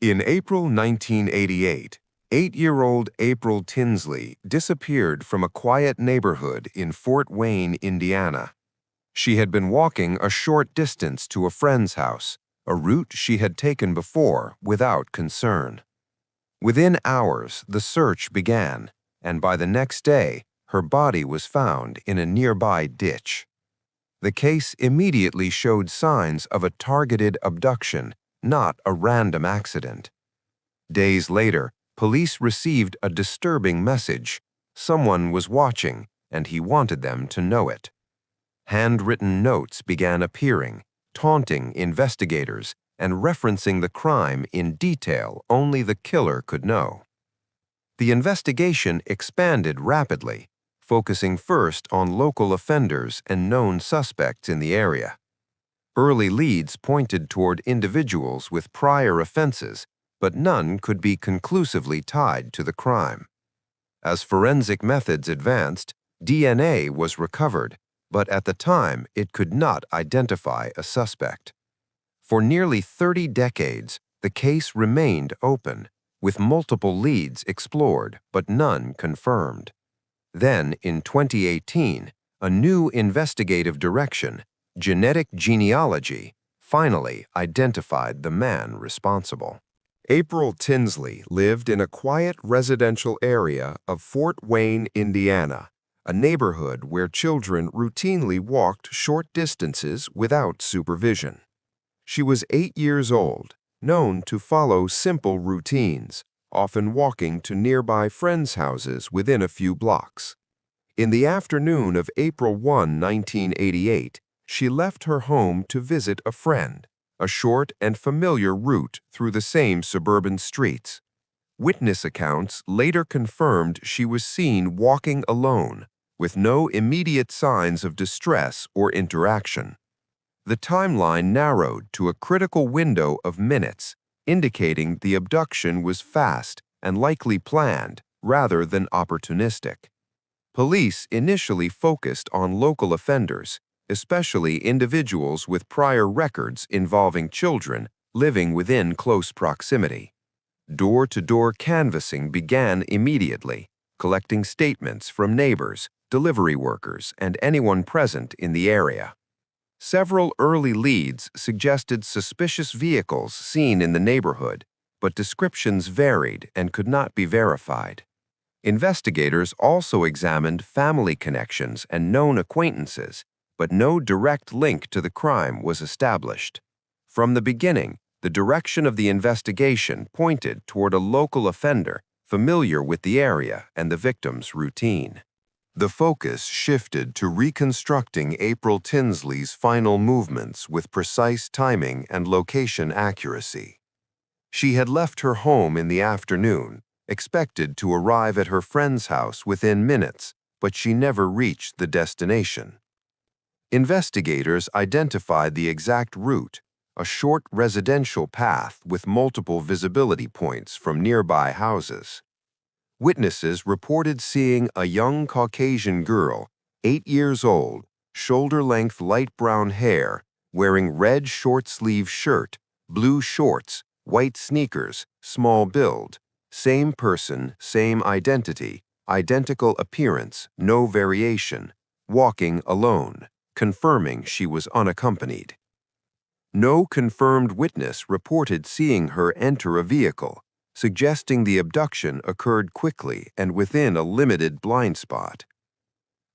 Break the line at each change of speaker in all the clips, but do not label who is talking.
In April 1988, 8-year-old April Tinsley disappeared from a quiet neighborhood in Fort Wayne, Indiana. She had been walking a short distance to a friend's house, a route she had taken before without concern. Within hours, the search began, and by the next day, her body was found in a nearby ditch. The case immediately showed signs of a targeted abduction, not a random accident. Days later, police received a disturbing message. Someone was watching, and he wanted them to know it. Handwritten notes began appearing, taunting investigators and referencing the crime in detail only the killer could know. The investigation expanded rapidly, focusing first on local offenders and known suspects in the area. Early leads pointed toward individuals with prior offenses, but none could be conclusively tied to the crime. As forensic methods advanced, DNA was recovered, but at the time it could not identify a suspect. For nearly 30 decades, the case remained open, with multiple leads explored but none confirmed. Then, in 2018, a new investigative direction, genetic genealogy, finally identified the man responsible. April Tinsley lived in a quiet residential area of Fort Wayne, Indiana, a neighborhood where children routinely walked short distances without supervision. She was 8 years old, known to follow simple routines, often walking to nearby friends' houses within a few blocks. In the afternoon of April 1, 1988, she left her home to visit a friend, a short and familiar route through the same suburban streets. Witness accounts later confirmed she was seen walking alone, with no immediate signs of distress or interaction. The timeline narrowed to a critical window of minutes, indicating the abduction was fast and likely planned rather than opportunistic. Police initially focused on local offenders, especially individuals with prior records involving children living within close proximity. Door-to-door canvassing began immediately, collecting statements from neighbors, delivery workers, and anyone present in the area. Several early leads suggested suspicious vehicles seen in the neighborhood, but descriptions varied and could not be verified. Investigators also examined family connections and known acquaintances, but no direct link to the crime was established. From the beginning, the direction of the investigation pointed toward a local offender familiar with the area and the victim's routine. The focus shifted to reconstructing April Tinsley's final movements with precise timing and location accuracy. She had left her home in the afternoon, expected to arrive at her friend's house within minutes, but she never reached the destination. Investigators identified the exact route, a short residential path with multiple visibility points from nearby houses. Witnesses reported seeing a young Caucasian girl, 8 years old, shoulder-length light brown hair, wearing red short-sleeve shirt, blue shorts, white sneakers, small build. Same person, same identity, identical appearance, no variation, walking alone, confirming she was unaccompanied. No confirmed witness reported seeing her enter a vehicle, suggesting the abduction occurred quickly and within a limited blind spot.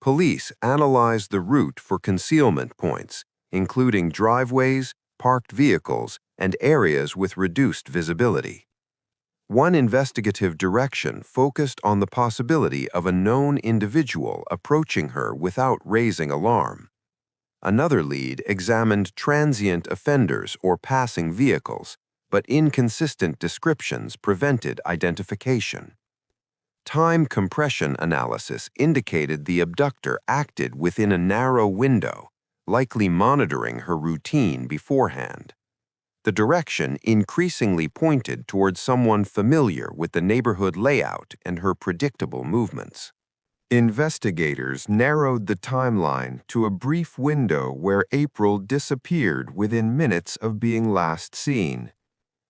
Police analyzed the route for concealment points, including driveways, parked vehicles, and areas with reduced visibility. One investigative direction focused on the possibility of a known individual approaching her without raising alarm. Another lead examined transient offenders or passing vehicles, but inconsistent descriptions prevented identification. Time compression analysis indicated the abductor acted within a narrow window, likely monitoring her routine beforehand. The direction increasingly pointed toward someone familiar with the neighborhood layout and her predictable movements. Investigators narrowed the timeline to a brief window where April disappeared within minutes of being last seen.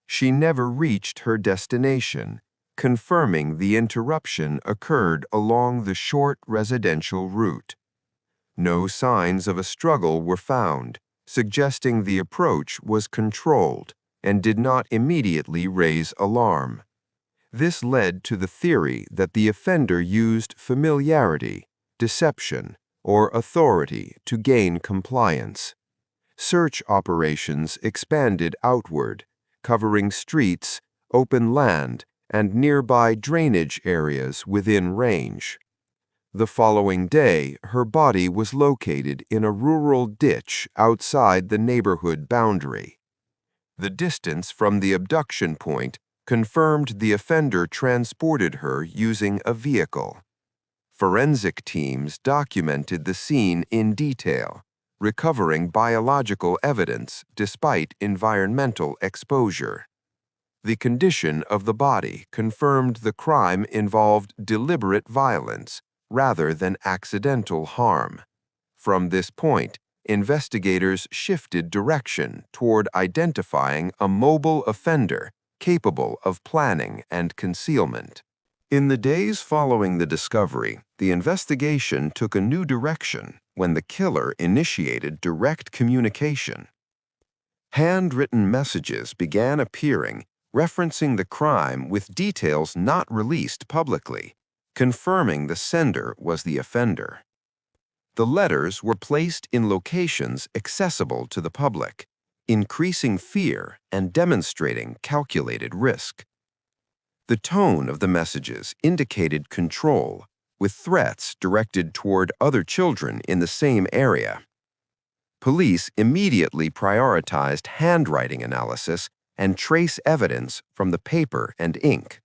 She never reached her destination, confirming the interruption occurred along the short residential route. No signs of a struggle were found, suggesting the approach was controlled and did not immediately raise alarm. This led to the theory that the offender used familiarity, deception, or authority to gain compliance. Search operations expanded outward, covering streets, open land, and nearby drainage areas within range. The following day, her body was located in a rural ditch outside the neighborhood boundary. The distance from the abduction point confirmed the offender transported her using a vehicle. Forensic teams documented the scene in detail, recovering biological evidence despite environmental exposure. The condition of the body confirmed the crime involved deliberate violence rather than accidental harm. From this point, investigators shifted direction toward identifying a mobile offender capable of planning and concealment. In the days following the discovery, the investigation took a new direction when the killer initiated direct communication. Handwritten messages began appearing, referencing the crime with details not released publicly, confirming the sender was the offender. The letters were placed in locations accessible to the public, increasing fear and demonstrating calculated risk. The tone of the messages indicated control, with threats directed toward other children in the same area. Police immediately prioritized handwriting analysis and trace evidence from the paper and ink.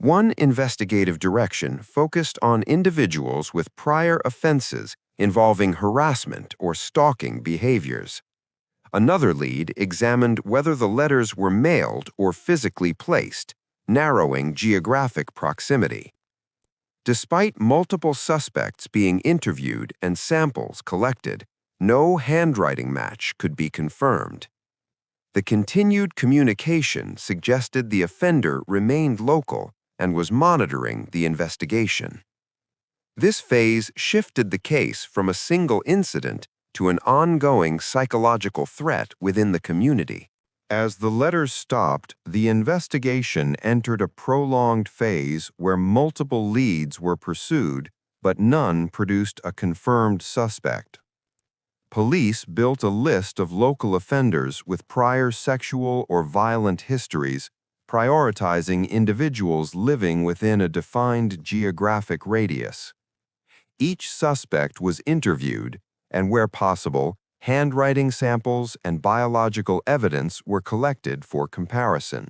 One investigative direction focused on individuals with prior offenses involving harassment or stalking behaviors. Another lead examined whether the letters were mailed or physically placed, narrowing geographic proximity. Despite multiple suspects being interviewed and samples collected, no handwriting match could be confirmed. The continued communication suggested the offender remained local and was monitoring the investigation. This phase shifted the case from a single incident to an ongoing psychological threat within the community. As the letters stopped, the investigation entered a prolonged phase where multiple leads were pursued, but none produced a confirmed suspect. Police built a list of local offenders with prior sexual or violent histories, prioritizing individuals living within a defined geographic radius. Each suspect was interviewed, and where possible, handwriting samples and biological evidence were collected for comparison.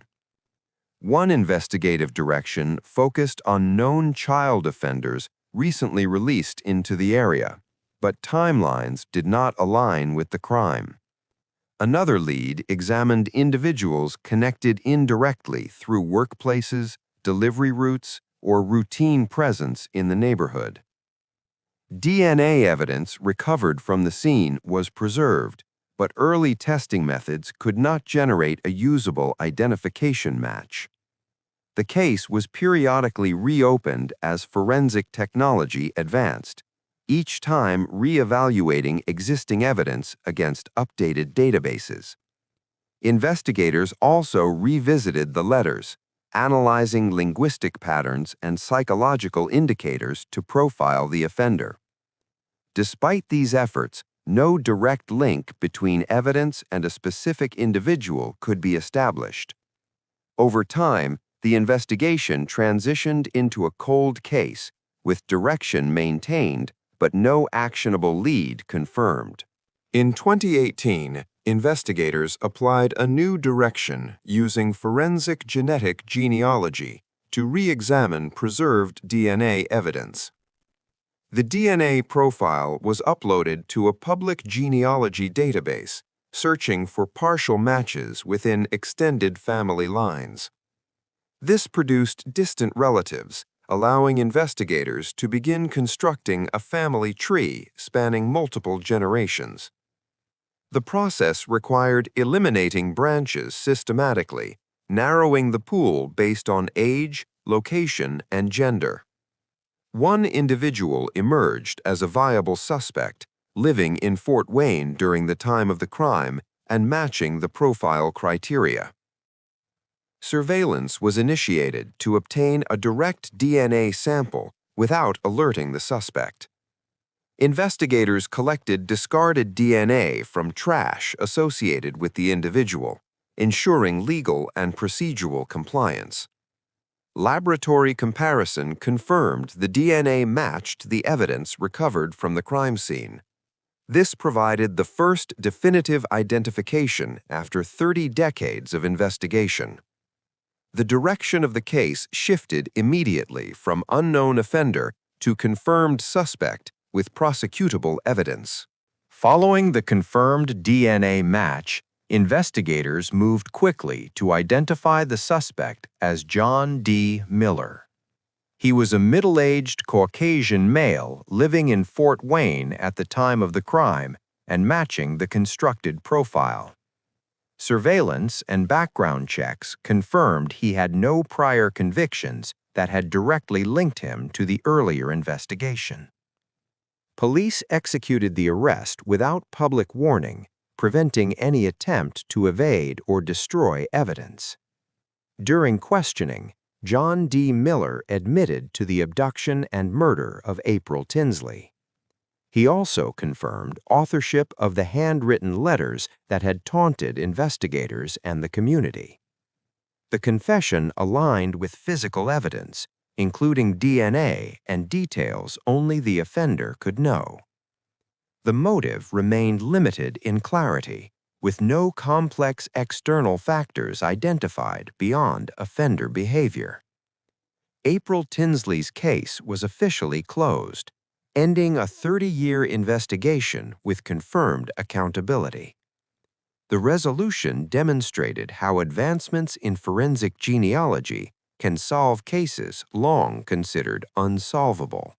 One investigative direction focused on known child offenders recently released into the area, but timelines did not align with the crime. Another lead examined individuals connected indirectly through workplaces, delivery routes, or routine presence in the neighborhood. DNA evidence recovered from the scene was preserved, but early testing methods could not generate a usable identification match. The case was periodically reopened as forensic technology advanced, each time re-evaluating existing evidence against updated databases. Investigators also revisited the letters, analyzing linguistic patterns and psychological indicators to profile the offender. Despite these efforts, no direct link between evidence and a specific individual could be established. Over time, the investigation transitioned into a cold case, with direction maintained but no actionable lead confirmed. In 2018, investigators applied a new direction using forensic genetic genealogy to re-examine preserved DNA evidence. The DNA profile was uploaded to a public genealogy database, searching for partial matches within extended family lines. This produced distant relatives, allowing investigators to begin constructing a family tree spanning multiple generations. The process required eliminating branches systematically, narrowing the pool based on age, location, and gender. One individual emerged as a viable suspect, living in Fort Wayne during the time of the crime and matching the profile criteria. Surveillance was initiated to obtain a direct DNA sample without alerting the suspect. Investigators collected discarded DNA from trash associated with the individual, ensuring legal and procedural compliance. Laboratory comparison confirmed the DNA matched the evidence recovered from the crime scene. This provided the first definitive identification after 30 decades of investigation. The direction of the case shifted immediately from unknown offender to confirmed suspect with prosecutable evidence. Following the confirmed DNA match, investigators moved quickly to identify the suspect as John D. Miller. He was a middle-aged Caucasian male living in Fort Wayne at the time of the crime and matching the constructed profile. Surveillance and background checks confirmed he had no prior convictions that had directly linked him to the earlier investigation. Police executed the arrest without public warning, preventing any attempt to evade or destroy evidence. During questioning, John D. Miller admitted to the abduction and murder of April Tinsley. He also confirmed authorship of the handwritten letters that had taunted investigators and the community. The confession aligned with physical evidence, including DNA and details only the offender could know. The motive remained limited in clarity, with no complex external factors identified beyond offender behavior. April Tinsley's case was officially closed, ending a 30-year investigation with confirmed accountability. The resolution demonstrated how advancements in forensic genealogy can solve cases long considered unsolvable.